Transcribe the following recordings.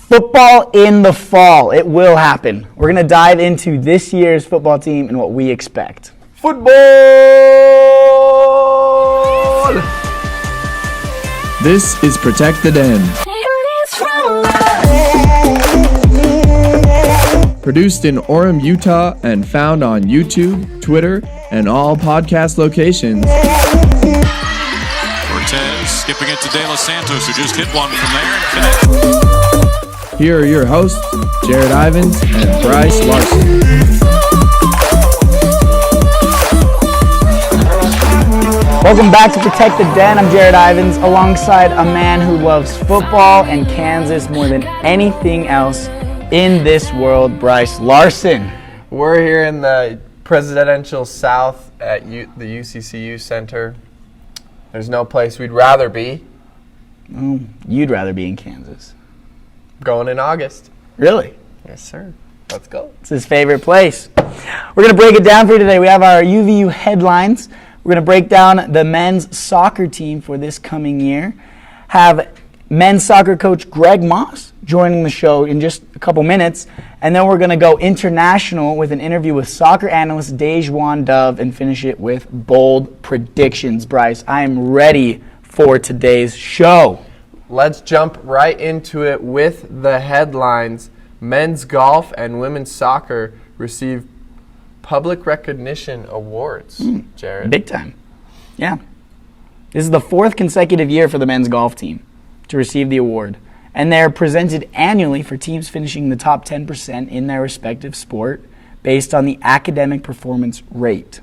Football in the fall. It will happen. We're going to dive into this year's football team and what we expect. Football! This is Protect the Den. Produced in Orem, Utah, and found on YouTube, Twitter, and all podcast locations. Cortez skipping it to De Los Santos, who just hit one from there and connected. Here are your hosts, Jarod, Ivins, and Brice, Larson. Welcome back to Protect the Den. I'm Jarod Ivins, alongside a man who loves football and Kansas more than anything else in this world, Brice, Larson. We're here in the presidential South at the UCCU Center. There's no place we'd rather be. Oh, you'd rather be in Kansas. Going in August. Really? Yes, sir. Let's go. It's his favorite place. We're going to break it down for you today. We have our Uvu Headlines. We're going to break down the men's soccer team for this coming year. Have men's soccer coach Greg Maas joining the show in just a couple minutes. And then we're going to go international with an interview with soccer analyst Daejuan Dove and finish it with bold predictions. Brice, I am ready for today's show. Let's jump right into it with the headlines. Men's golf and women's soccer receive public recognition awards, Jarod. Big time. Yeah. This is the fourth consecutive year for the men's golf team to receive the award. And they're presented annually for teams finishing the top 10% in their respective sport based on the academic performance rate.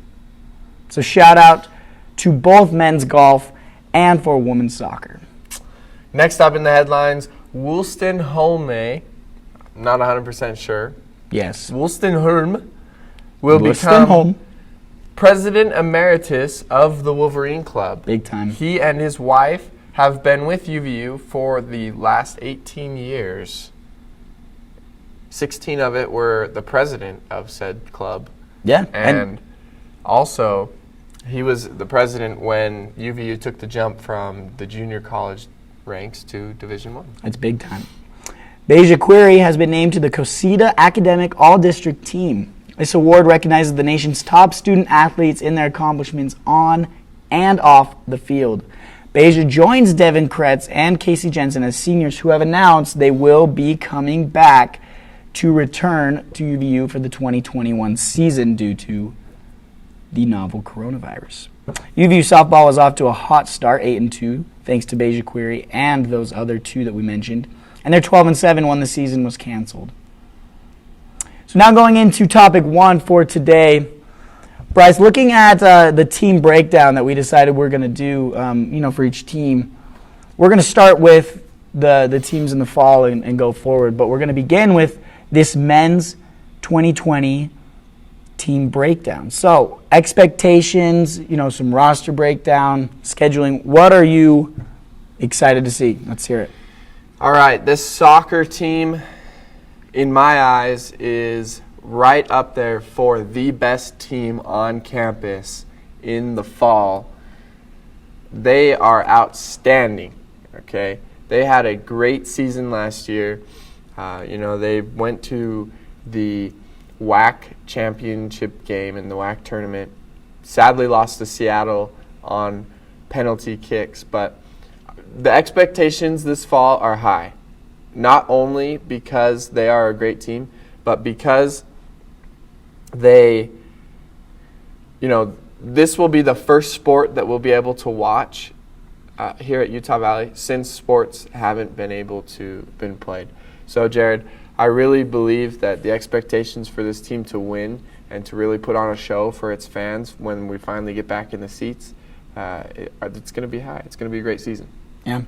So shout out to both men's golf and for women's soccer. Next up in the headlines, Wolstenholme, not 100% sure. Yes. Wolstenholme will become president emeritus of the Wolverine Club. Big time. He and his wife have been with UVU for the last 18 years. 16 of it were the president of said club. Yeah. And also, he was the president when UVU took the jump from the junior college ranks to Division I. That's big time. Daejuan has been named to the COSIDA Academic All-District Team. This award recognizes the nation's top student athletes in their accomplishments on and off the field. Beja joins Devin Kretz and Casey Jensen as seniors who have announced they will be coming back to return to UVU for the 2021 season due to the novel coronavirus. UVU softball is off to a hot start, 8-2, thanks to Daejuan and those other two that we mentioned. And they're 12-7 when the season was canceled. So now going into topic one for today, Brice, looking at the team breakdown that we decided we're going to do, for each team, we're going to start with the teams in the fall and go forward. But we're going to begin with this men's 2020 team breakdown. So expectations, some roster breakdown, scheduling. What are you excited to see? Let's hear it. All right, this soccer team, in my eyes, is right up there for the best team on campus in the fall. They are outstanding, okay? They had a great season last year. They went to the WAC championship game in the WAC tournament. Sadly lost to Seattle on penalty kicks, but the expectations this fall are high. Not only because they are a great team, but because this will be the first sport that we'll be able to watch here at Utah Valley since sports haven't been played. So, Jarod, I really believe that the expectations for this team to win and to really put on a show for its fans when we finally get back in the seats, it's going to be high. It's going to be a great season. Yeah.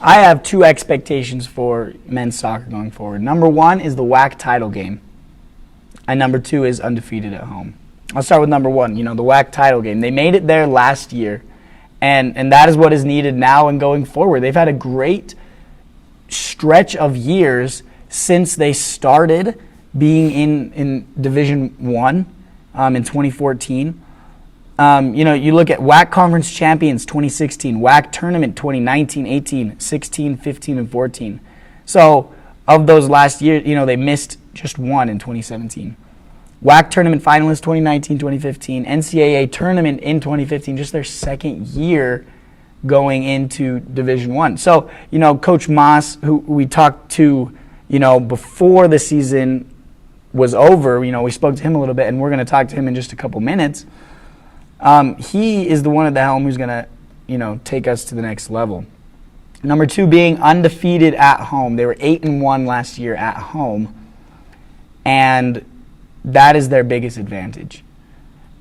I have two expectations for men's soccer going forward. Number one is the WAC title game. And number two is undefeated at home. I'll start with number one, the WAC title game. They made it there last year, and that is what is needed now and going forward. They've had a great stretch of years since they started being in Division I in 2014. You look at WAC Conference Champions 2016, WAC Tournament 2019, 18, 16, 15, and 14. So of those last year, they missed just one in 2017. WAC tournament finalists 2019, 2015, NCAA tournament in 2015, just their second year going into Division I. So, Coach Maas, who we talked to, before the season was over, we spoke to him a little bit, and we're going to talk to him in just a couple minutes. He is the one at the helm who's going to, take us to the next level. Number 2 being undefeated at home. They were 8-1 last year at home, and that is their biggest advantage.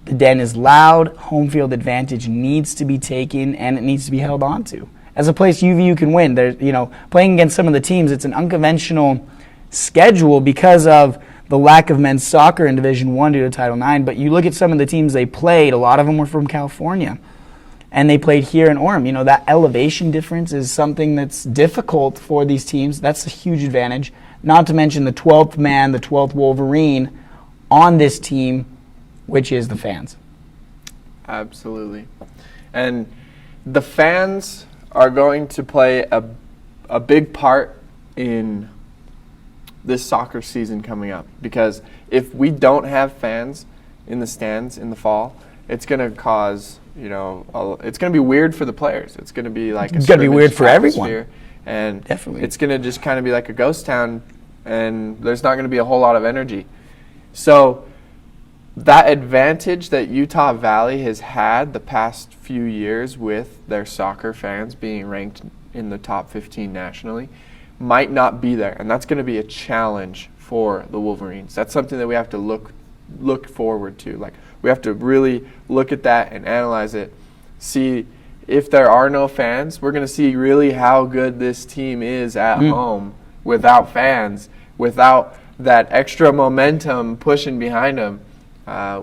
The Den is loud. Home field advantage needs to be taken, and it needs to be held on to. As a place UVU can win, there's, playing against some of the teams, it's an unconventional schedule because of the lack of men's soccer in Division I due to Title IX. But you look at some of the teams they played, a lot of them were from California, and they played here in Orem. That elevation difference is something that's difficult for these teams. That's a huge advantage. Not to mention the 12th man, the 12th Wolverine on this team, which is the fans. Absolutely. And the fans are going to play a big part in this soccer season coming up, because if we don't have fans in the stands in the fall, it's going to cause, it's going to be weird for the players. It's going to be like it's going to be weird for everyone. And definitely, it's going to just kind of be like a ghost town, and there's not going to be a whole lot of energy. So that advantage that Utah Valley has had the past few years with their soccer fans being ranked in the top 15 nationally might not be there, and that's going to be a challenge for the Wolverines. That's something that we have to look forward to. Like, we have to really look at that and analyze it, see if there are no fans. We're going to see really how good this team is at home without fans, without that extra momentum pushing behind them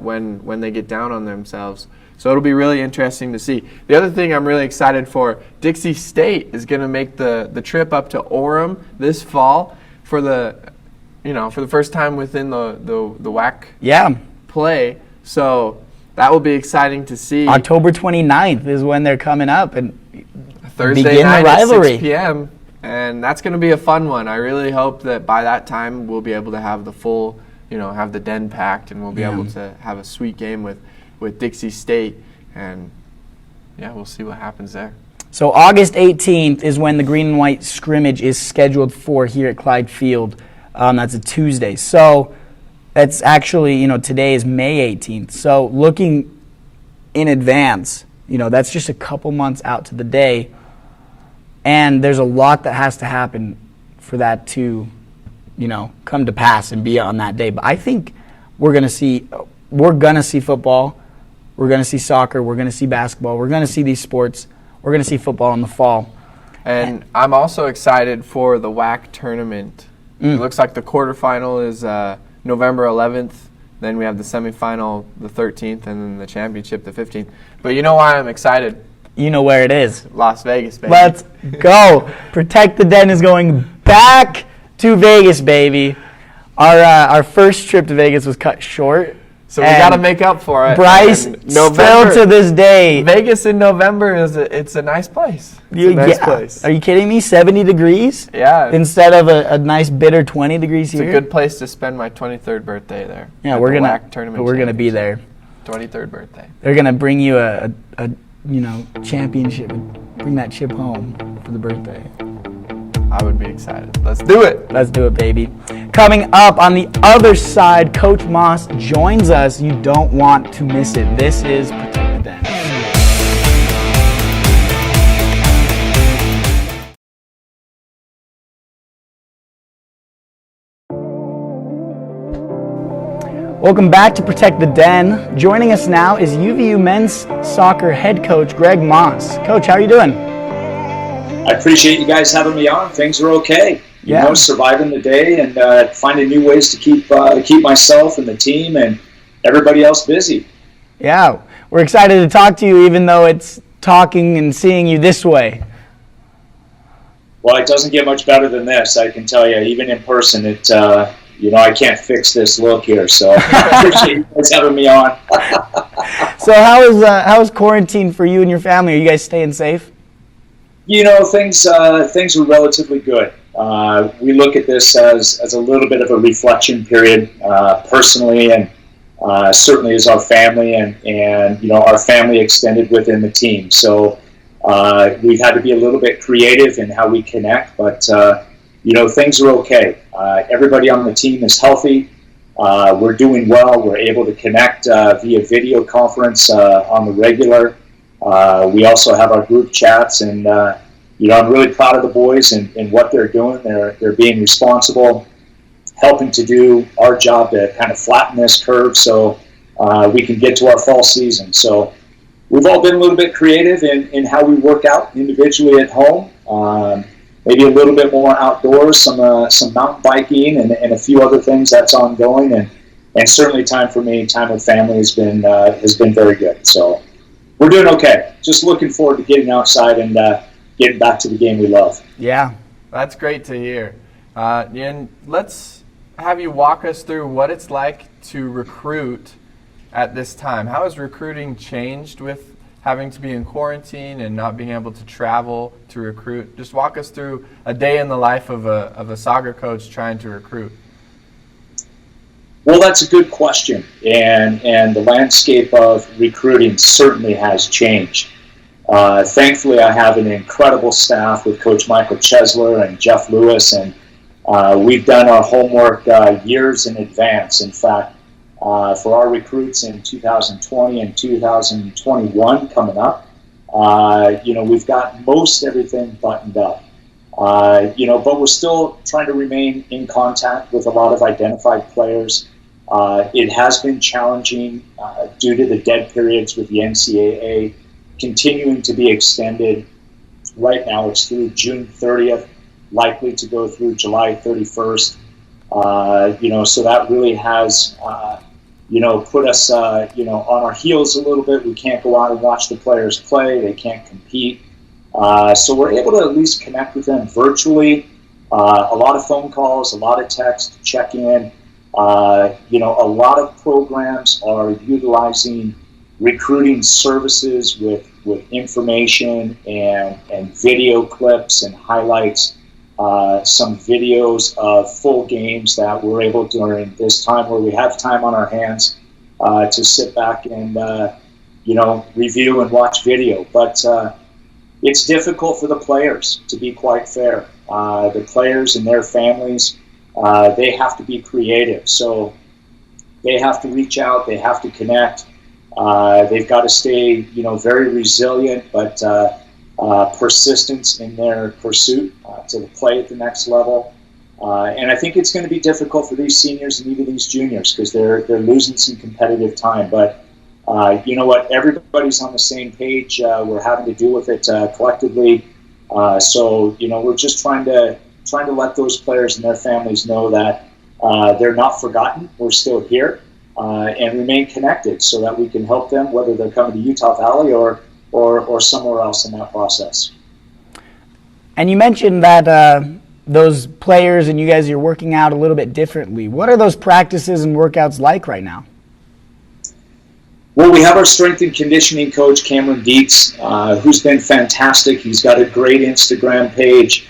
when they get down on themselves. So it'll be really interesting to see. The other thing I'm really excited for, Dixie State is going to make the trip up to Orem this fall for the first time within the WAC play. So that will be exciting to see. October 29th is when they're coming up, and Thursday begin night the rivalry at 6 p.m. And that's going to be a fun one. I really hope that by that time we'll be able to have the full, have the Den packed, and we'll be able to have a sweet game with Dixie State, and we'll see what happens there. So August 18th is when the green and white scrimmage is scheduled for here at Clyde Field. That's a Tuesday. So that's actually, today is May 18th. So looking in advance, that's just a couple months out to the day, and there's a lot that has to happen for that to, come to pass and be on that day. But I think we're gonna see football. We're going to see soccer. We're going to see basketball. We're going to see these sports. We're going to see football in the fall. And I'm also excited for the WAC tournament. It looks like the quarterfinal is November 11th. Then we have the semifinal the 13th, and then the championship the 15th. But you know why I'm excited? You know where it is. Las Vegas, baby. Let's go. Protect the Den is going back to Vegas, baby. Our first trip to Vegas was cut short. So we got to make up for it. Brice, still to this day. Vegas in November it's a nice place. It's a nice place. Are you kidding me? 70 degrees? Yeah. Instead of a nice bitter 20 degrees here? It's a good place to spend my 23rd birthday there. Yeah, we're gonna be there. 23rd birthday. They're gonna bring you a championship. Bring that chip home for the birthday. I would be excited. Let's do it. Let's do it, baby. Coming up on the other side, Coach Maas joins us. You don't want to miss it. This is Protect the Den. Welcome back to Protect the Den. Joining us now is UVU men's soccer head coach Greg Maas. Coach, how are you doing? I appreciate you guys having me on. Things are okay. Yeah. Surviving the day and finding new ways to keep myself and the team and everybody else busy. Yeah, we're excited to talk to you, even though it's talking and seeing you this way. Well, it doesn't get much better than this, I can tell you. Even in person, I can't fix this look here. So I appreciate you guys having me on. So how is quarantine for you and your family? Are you guys staying safe? Things were relatively good. We look at this as a little bit of a reflection period, personally, and certainly as our family and our family extended within the team. So we've had to be a little bit creative in how we connect, but things are okay. Everybody on the team is healthy. We're doing well. We're able to connect via video conference on the regular. We also have our group chats, and I'm really proud of the boys and what they're doing. They're being responsible, helping to do our job to kind of flatten this curve so we can get to our fall season. So we've all been a little bit creative in how we work out individually at home. Maybe a little bit more outdoors, some mountain biking and a few other things that's ongoing, and certainly time with family has been very good. So we're doing okay. Just looking forward to getting outside and getting back to the game we love. Yeah. That's great to hear. And let's have you walk us through what it's like to recruit at this time. How has recruiting changed with having to be in quarantine and not being able to travel to recruit? Just walk us through a day in the life of a soccer coach trying to recruit. Well, that's a good question, and the landscape of recruiting certainly has changed. Thankfully, I have an incredible staff with Coach Michael Chesler and Jeff Lewis, and we've done our homework years in advance. In fact, for our recruits in 2020 and 2021 coming up, we've got most everything buttoned up. But we're still trying to remain in contact with a lot of identified players. It has been challenging due to the dead periods with the NCAA continuing to be extended. Right now it's through June 30th, likely to go through July 31st. So that really has put us on our heels a little bit. We can't go out and watch the players play. They can't compete. So we're able to at least connect with them virtually. A lot of phone calls, a lot of text, check in. A lot of programs are utilizing recruiting services with information and video clips and highlights. Some videos of full games that we're able during this time where we have time on our hands to sit back and review and watch video. But it's difficult for the players, to be quite fair. The players and their families, they have to be creative. So they have to reach out, they have to connect. They've got to stay, very resilient, but persistence in their pursuit to play at the next level. And I think it's going to be difficult for these seniors and even these juniors because they're losing some competitive time. But you know what? Everybody's on the same page. We're having to deal with it collectively. So we're just trying to let those players and their families know that they're not forgotten. We're still here and remain connected so that we can help them, whether they're coming to Utah Valley or somewhere else in that process. And you mentioned that those players and you guys are working out a little bit differently. What are those practices and workouts like right now? Well, we have our strength and conditioning coach, Cameron Dietz, who's been fantastic. He's got a great Instagram page.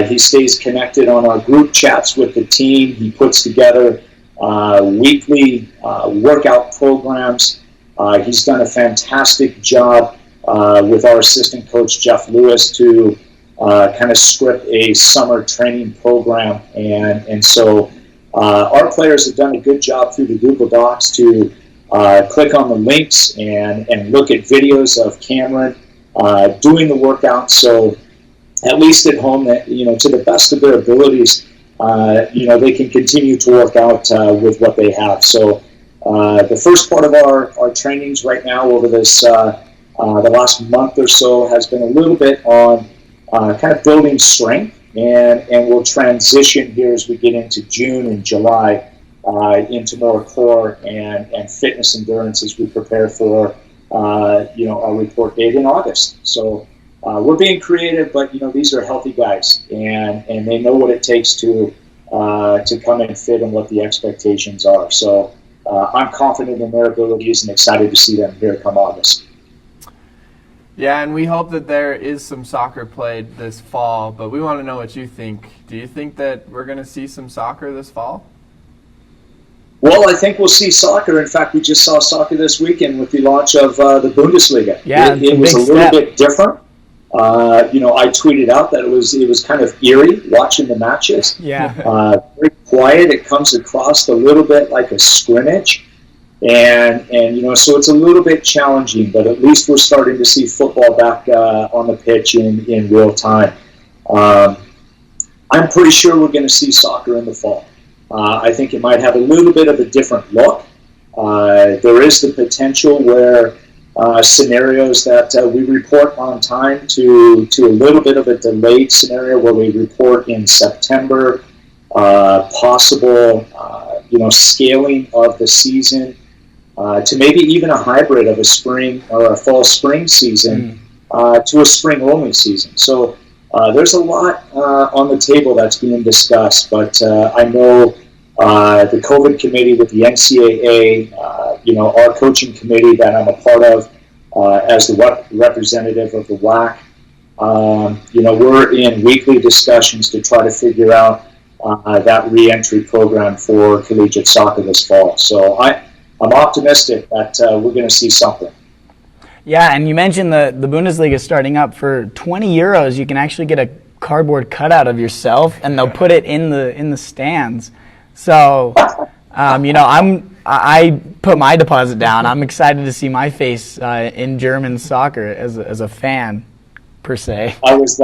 He stays connected on our group chats with the team. He puts together weekly workout programs. He's done a fantastic job with our assistant coach, Jeff Lewis, to kind of script a summer training program. And so our players have done a good job through the Google Docs to click on the links and look at videos of Cameron doing the workout. So at least at home, that to the best of their abilities, they can continue to work out with what they have. So the first part of our trainings right now over this the last month or so has been a little bit on kind of building strength, and we'll transition here as we get into June and July into more core and fitness endurance as we prepare for our report date in August. So we're being creative, but these are healthy guys, and they know what it takes to come in fit and what the expectations are. So I'm confident in their abilities and excited to see them here come August. Yeah, and we hope that there is some soccer played this fall, but we want to know what you think. Do you think that we're going to see some soccer this fall? Well, I think we'll see soccer. In fact, we just saw soccer this weekend with the launch of the Bundesliga. Yeah, it was a little bit different. I tweeted out that it was kind of eerie watching the matches. Yeah. Very quiet. It comes across a little bit like a scrimmage. And so it's a little bit challenging, but at least we're starting to see football back on the pitch in real time. I'm pretty sure we're going to see soccer in the fall. I think it might have a little bit of a different look. There is the potential where scenarios that we report on time to a little bit of a delayed scenario where we report in September, possible scaling of the season to maybe even a hybrid of a spring or a fall spring season to a spring only season. So there's a lot on the table that's being discussed, but I know the COVID committee with the NCAA, our coaching committee that I'm a part of as the representative of the WAC, we're in weekly discussions to try to figure out that re-entry program for collegiate soccer this fall. So I'm optimistic that we're going to see something. Yeah, and you mentioned the Bundesliga starting up. For 20 euros, you can actually get a cardboard cutout of yourself, and they'll put it in the stands. So, I put my deposit down. I'm excited to see my face in German soccer as a fan, per se. I was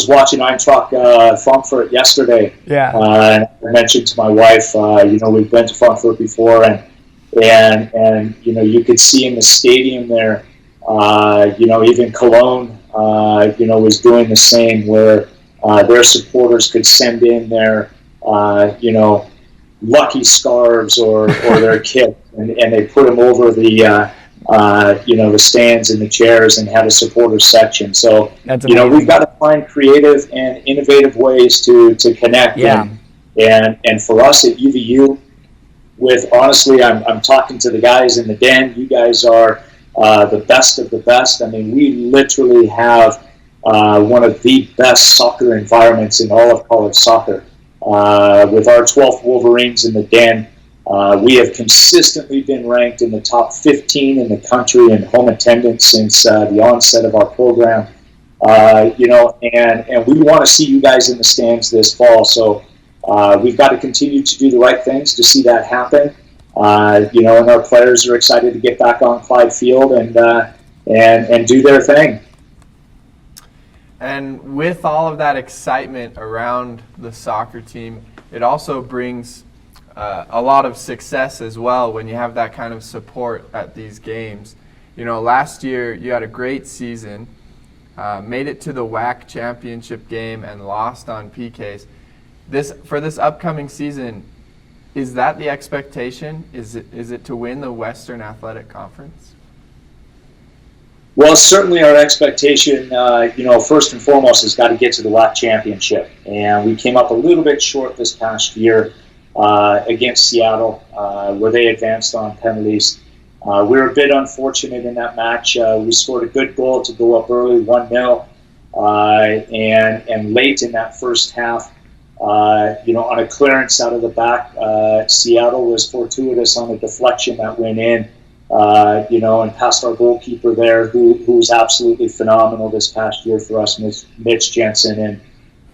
watching Eintracht Frankfurt yesterday. Yeah. I mentioned to my wife, we've been to Frankfurt before, and you could see in the stadium there, even Cologne, was doing the same, where their supporters could send in their, lucky scarves or their kit, and they put them over the stands and the chairs and had a supporter section. So, we've got to find creative and innovative ways to connect. Yeah. And for us at UVU, honestly, I'm talking to the guys in the den. You guys are the best of the best. I mean, we literally have one of the best soccer environments in all of college soccer. With our 12th Wolverines in the den, we have consistently been ranked in the top 15 in the country in home attendance since the onset of our program. And we want to see you guys in the stands this fall. So we've got to continue to do the right things to see that happen. And our players are excited to get back on Clyde Field and do their thing. And with all of that excitement around the soccer team, it also brings a lot of success as well when you have that kind of support at these games. Last year you had a great season, made it to the WAC championship game and lost on PKs. For this upcoming season, is that the expectation? Is it to win the Western Athletic Conference? Well, certainly our expectation, first and foremost, has got to get to the WAC championship. And we came up a little bit short this past year against Seattle, where they advanced on penalties. We were a bit unfortunate in that match. We scored a good goal to go up early, 1-0. And late in that first half, on a clearance out of the back, Seattle was fortuitous on a deflection that went in. And past our goalkeeper there, who was absolutely phenomenal this past year for us, Mitch Jensen,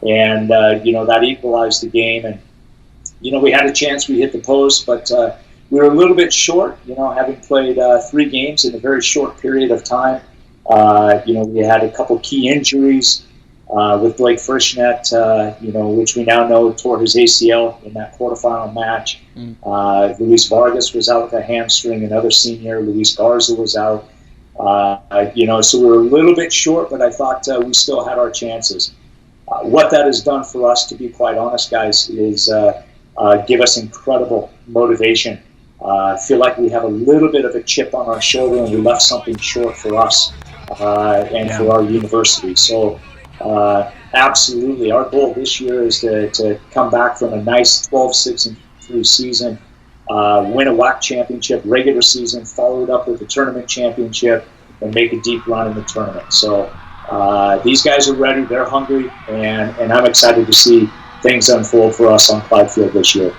and that equalized the game. And we had a chance, we hit the post, but we were a little bit short. Having played 3 games in a very short period of time. We had a couple key injuries with Blake Frischnet, which we now know tore his ACL in that quarterfinal match. Luis Vargas was out with a hamstring. Another senior, Luis Garza, was out. So we were a little bit short, but I thought we still had our chances. What that has done for us, to be quite honest, guys, is give us incredible motivation. I feel like we have a little bit of a chip on our shoulder, and we left something short for us and for our university. So absolutely, our goal this year is to come back from a nice 12-6-3 season, win a WAC championship regular season, followed up with the tournament championship, make a deep run in the tournament. So these guys are ready, they're hungry, and I'm excited to see things unfold for us on Clyde Field this year.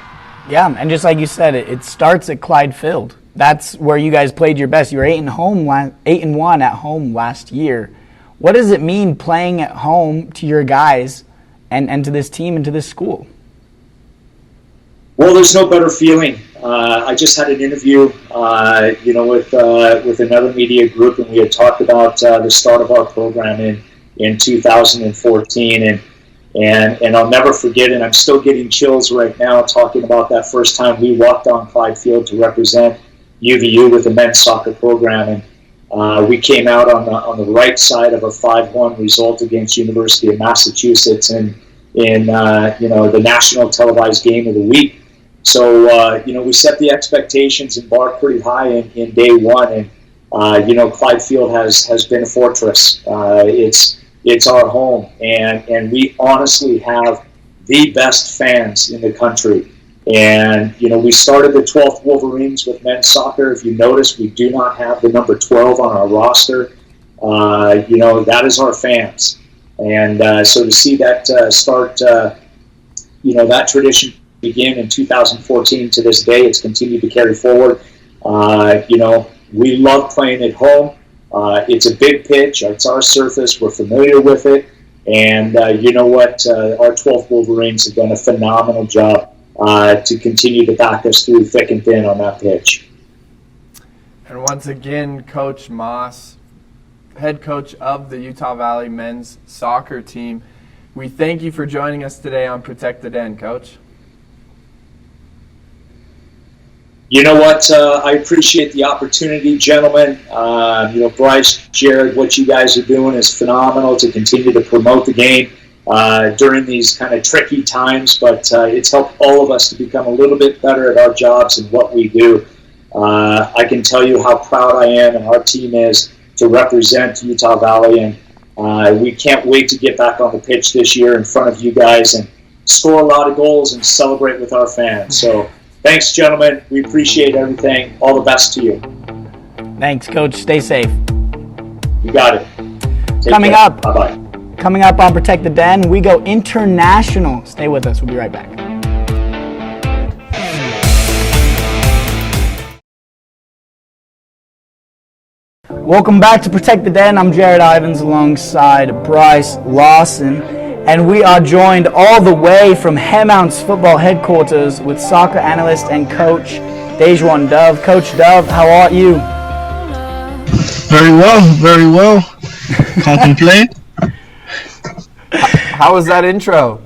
Yeah, and just like you said, it starts at Clyde Field. That's where you guys played your best. You were 8-1 at home last year. What does it mean playing at home to your guys and to this team and to this school? Well, there's no better feeling. I just had an interview, with another media group, and we had talked about the start of our program in 2014, and I'll never forget, and I'm still getting chills right now talking about that first time we walked on Clyde Field to represent UVU with the men's soccer program, and we came out on the right side of a 5-1 result against University of Massachusetts in the national televised game of the week. So, we set the expectations and bar pretty high in day one. And, Clyde Field has been a fortress. It's our home. And we honestly have the best fans in the country. And, we started the 12th Wolverines with men's soccer. If you notice, we do not have the number 12 on our roster. That is our fans. And so to see that start, that tradition begin in 2014 to this day, it's continued to carry forward. We love playing at home. It's a big pitch. It's our surface. We're familiar with it. And you know what? Our 12th Wolverines have done a phenomenal job to continue to back us through thick and thin on that pitch. And once again, Coach Maas, head coach of the Utah Valley men's soccer team, we thank you for joining us today on Protect the Den, Coach. You know what? I appreciate the opportunity, gentlemen. Brice, Jarod, what you guys are doing is phenomenal to continue to promote the game during these kind of tricky times, but it's helped all of us to become a little bit better at our jobs and what we do. I can tell you how proud I am and our team is to represent Utah Valley, and we can't wait to get back on the pitch this year in front of you guys and score a lot of goals and celebrate with our fans. So thanks, gentlemen. We appreciate everything. All the best to you. Thanks, Coach. Stay safe. You got it. Take Coming care. up. Bye-bye. Coming up on Protect the Den, we go international. Stay with us. We'll be right back. Welcome back to Protect the Den. I'm Jarod Ivins alongside Brice, Larson, and we are joined all the way from Hemount's football headquarters with soccer analyst and coach Daejuan Dove. Coach Dove, how are you? Very well. Can't complain. How was that intro?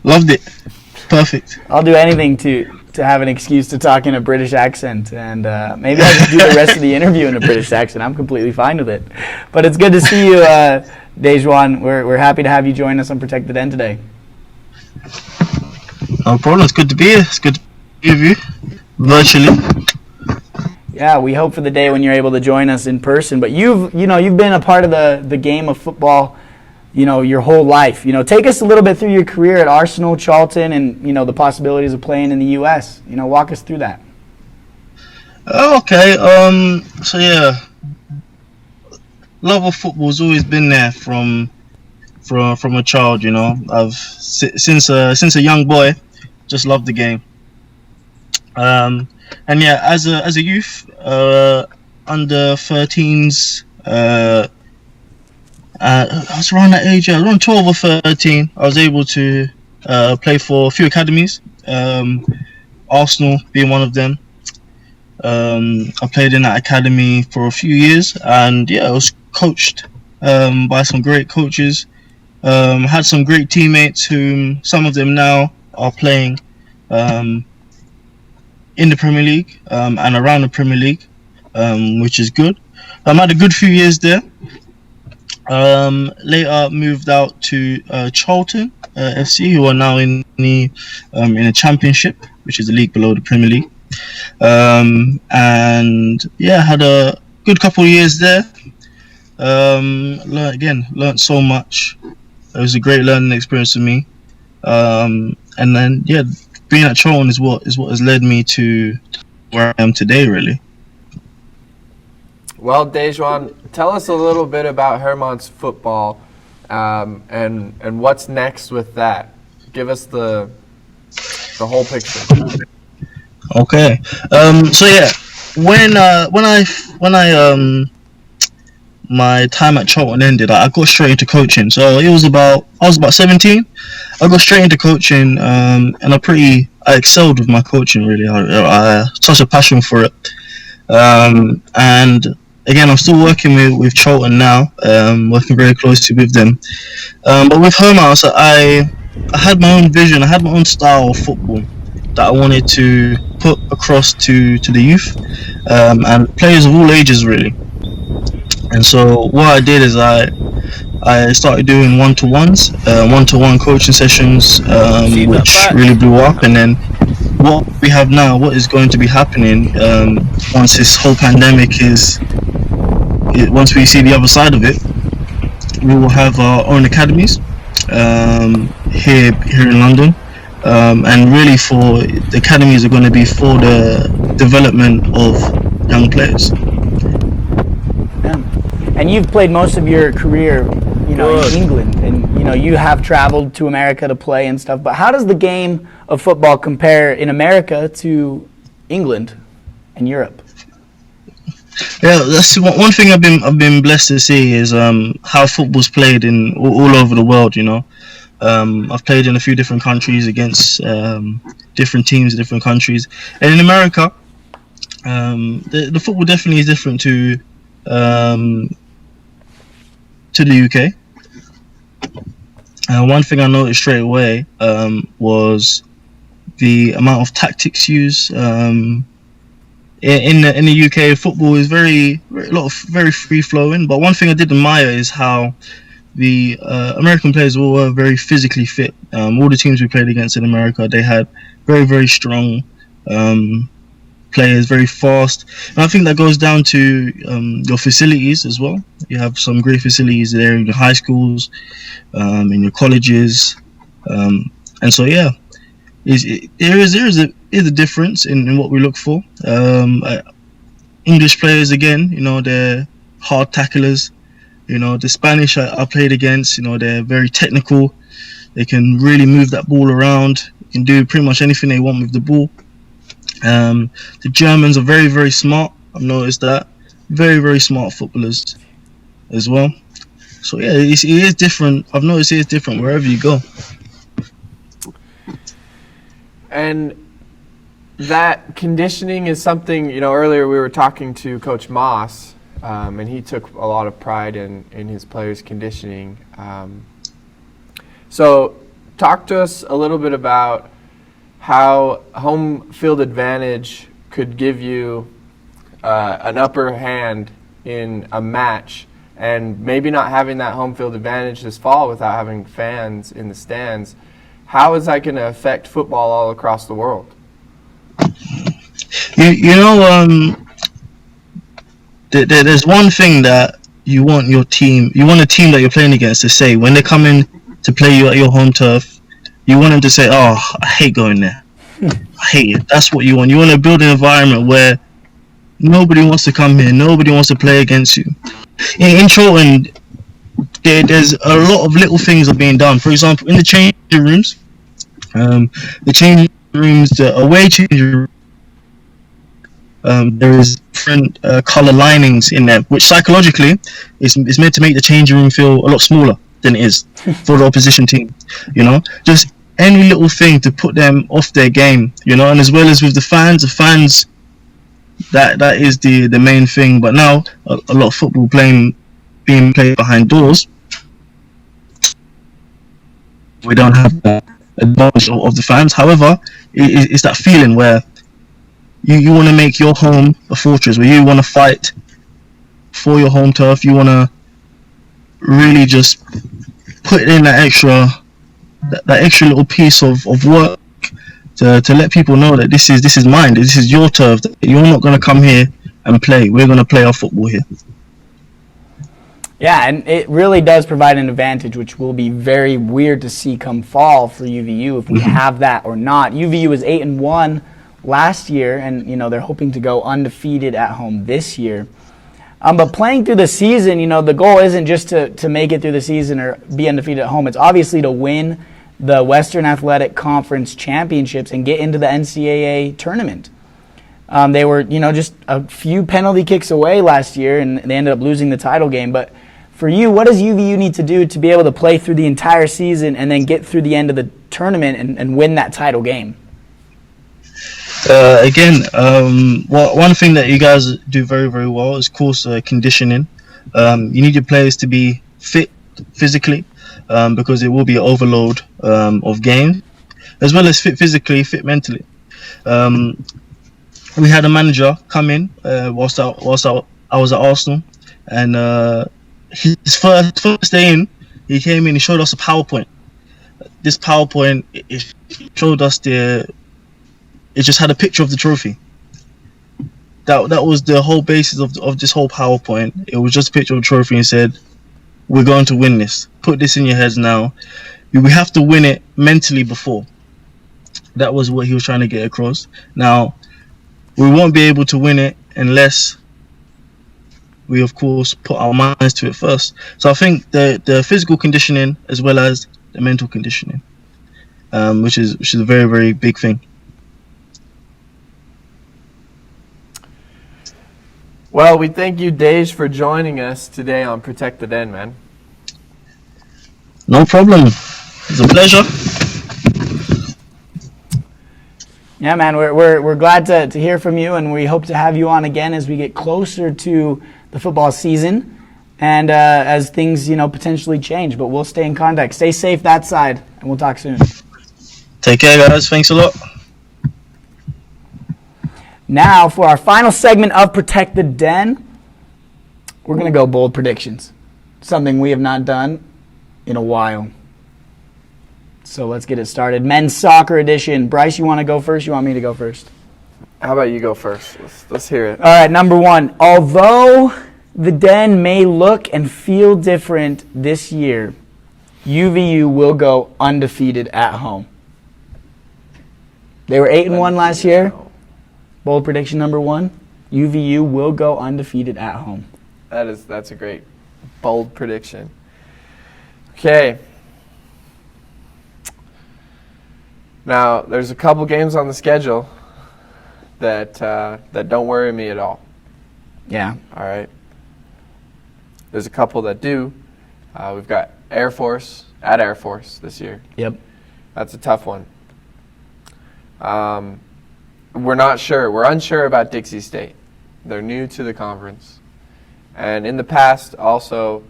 Loved it. Perfect. I'll do anything to have an excuse to talk in a British accent, and maybe I'll just do the rest of the interview in a British accent. I'm completely fine with it. But it's good to see you, Daejuan. We're happy to have you join us on Protect the Den today. No problem. It's good to be here. It's good to be with you virtually. Yeah, we hope for the day when you're able to join us in person. But you've been a part of the game of football, your whole life. Take us a little bit through your career at Arsenal, Charlton, and the possibilities of playing in the U.S. Walk us through that. Okay. So yeah, love of football's always been there from a child. I've since a young boy, just loved the game. And yeah, as a youth, under 13s, I was around that age, around 12 or 13. I was able to play for a few academies, Arsenal being one of them. I played in that academy for a few years, and yeah, I was coached by some great coaches. Had some great teammates whom some of them now are playing in the Premier League and around the Premier League, which is good. I had a good few years there. Later moved out to Charlton FC, who are now in the Championship, which is the league below the Premier League. And yeah, had a good couple of years there. Learned so much. It was a great learning experience for me. And then yeah, being at Charlton is what has led me to where I am today, really. Well, Daejuan, tell us a little bit about Hermont's football and what's next with that. Give us the whole picture. Okay. So yeah, when I my time at Charlton ended, I got straight into coaching. So I was about 17. I got straight into coaching, and I excelled with my coaching. Really, I such a passion for it. And again, I'm still working with Charlton now, working very closely with them. But with Hermont, so I had my own vision. I had my own style of football that I wanted to put across to the youth, and players of all ages, really. And so what I did is I started doing one-to-one coaching sessions, which really blew up. And then what we have now, what is going to be happening once this whole pandemic once we see the other side of it, we will have our own academies here in London. And really, for the academies are going to be for the development of young players. And you've played most of your career, in England, and you have traveled to America to play and stuff. But how does the game of football compare in America to England and Europe? Yeah, that's one thing I've been blessed to see is how football's played in all over the world. I've played in a few different countries against different teams in different countries, and in America, the football definitely is different to the UK. One thing I noticed straight away was the amount of tactics used. In the UK, football is very free flowing. But one thing I did admire is how the American players were very physically fit. All the teams we played against in America, they had very strong players, very fast. And I think that goes down to your facilities as well. You have some great facilities there in your high schools, in your colleges, and so yeah, there is a difference in what we look for. English players, again, they're hard tacklers. The Spanish I played against, they're very technical. They can really move that ball around. They can do pretty much anything they want with the ball. The Germans are very smart. I've noticed that. Very smart footballers as well. So yeah, it is different. I've noticed it is different wherever you go. And that conditioning is something, earlier we were talking to Coach Maas, and he took a lot of pride in his players' conditioning. So talk to us a little bit about how home field advantage could give you an upper hand in a match, and maybe not having that home field advantage this fall without having fans in the stands. How is that going to affect football all across the world? There's one thing that you want a team that you're playing against to say when they come in to play you at your home turf. You want them to say, "Oh, I hate going there. I hate it." That's what you want. You want to build an environment where nobody wants to come here. Nobody wants to play against you. In Charlton, there's a lot of little things are being done. For example, in the changing rooms, the away changing room, there is different color linings in there, which psychologically is meant to make the changing room feel a lot smaller than it is for the opposition team. Just any little thing to put them off their game. And as well as with the fans, that is the main thing. But now a lot of football being played behind doors. We don't have the advantage of the fans. However, it's that feeling where you want to make your home a fortress, where you want to fight for your home turf. You want to really just put in that extra little piece of work to let people know that this is mine. This is your turf. You're not going to come here and play. We're going to play our football here. Yeah, and it really does provide an advantage, which will be very weird to see come fall for UVU if we have that or not. UVU was 8-1 last year, and they're hoping to go undefeated at home this year. But playing through the season, the goal isn't just to make it through the season or be undefeated at home. It's obviously to win the Western Athletic Conference championships and get into the NCAA tournament. They were, just a few penalty kicks away last year, and they ended up losing the title game. But for you, what does UVU need to do to be able to play through the entire season and then get through the end of the tournament and win that title game? One thing that you guys do very, very well is, of course, conditioning. You need your players to be fit physically because it will be an overload of games, as well as fit physically, fit mentally. We had a manager come in whilst I was at Arsenal, and his first day in, he came in, he showed us a PowerPoint. This PowerPoint, it showed us it just had a picture of the trophy. That was the whole basis of this whole PowerPoint. It was just a picture of the trophy and said, we're going to win this. Put this in your heads now. We have to win it mentally before. That was what he was trying to get across. Now, we won't be able to win it unless we, of course, put our minds to it first. So I think the physical conditioning as well as the mental conditioning, which is a very, very big thing. Well, we thank you, Dej, for joining us today on Protect the Den, man. No problem. It's a pleasure. Yeah, man, we're glad to hear from you, and we hope to have you on again as we get closer to the football season and as things, potentially change. But we'll stay in contact. Stay safe that side, and we'll talk soon. Take care, guys. Thanks a lot. Now, for our final segment of Protect the Den, we're going to go bold predictions, something we have not done in a while. So let's get it started. Men's Soccer Edition. Brice, you want to go first? You want me to go first? How about you go first? Let's hear it. All right, number one. Although the Den may look and feel different this year, UVU will go undefeated at home. They were 8-1 last year. Bold prediction number one, UVU will go undefeated at home. That's a great bold prediction. Okay. Now, there's a couple games on the schedule that don't worry me at all. Yeah. All right. There's a couple that do. We've got Air Force at Air Force this year. Yep. That's a tough one. We're not sure. We're unsure about Dixie State. They're new to the conference. And in the past, also,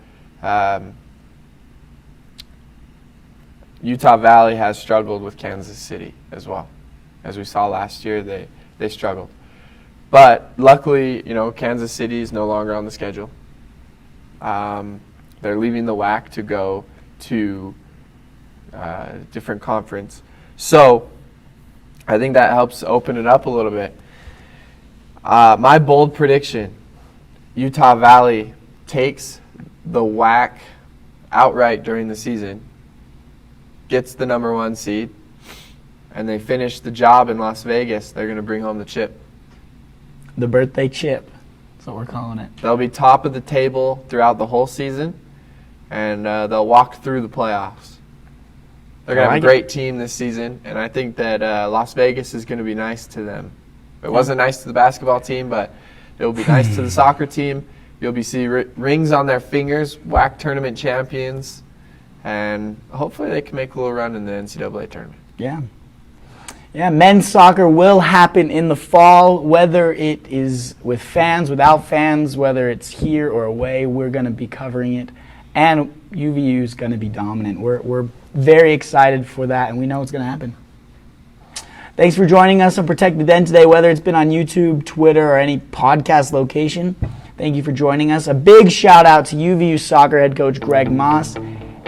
Utah Valley has struggled with Kansas City as well. As we saw last year, they struggled. But luckily, Kansas City is no longer on the schedule. They're leaving the WAC to go to a different conference. So I think that helps open it up a little bit. My bold prediction, Utah Valley takes the WAC outright during the season, gets the number 1 seed, and they finish the job in Las Vegas. They're going to bring home the chip. The birthday chip. That's what we're calling it. They'll be top of the table throughout the whole season, and they'll walk through the playoffs. They're going to have a great team this season, and I think that Las Vegas is going to be nice to them. It wasn't nice to the basketball team, but it will be nice to the soccer team. You'll be seeing rings on their fingers, WAC tournament champions, and hopefully they can make a little run in the NCAA tournament. Yeah. Yeah, men's soccer will happen in the fall, whether it is with fans, without fans, whether it's here or away, we're going to be covering it. And UVU is going to be dominant. We're very excited for that, and we know it's going to happen. Thanks for joining us on Protect the Den today, whether it's been on YouTube, Twitter, or any podcast location. Thank you for joining us. A big shout out to UVU soccer head coach Greg Maas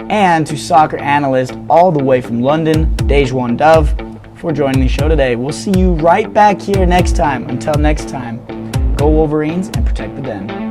and to soccer analyst all the way from London, Daejuan Dove, for joining the show today. We'll see you right back here next time. Until next time, go Wolverines and protect the Den.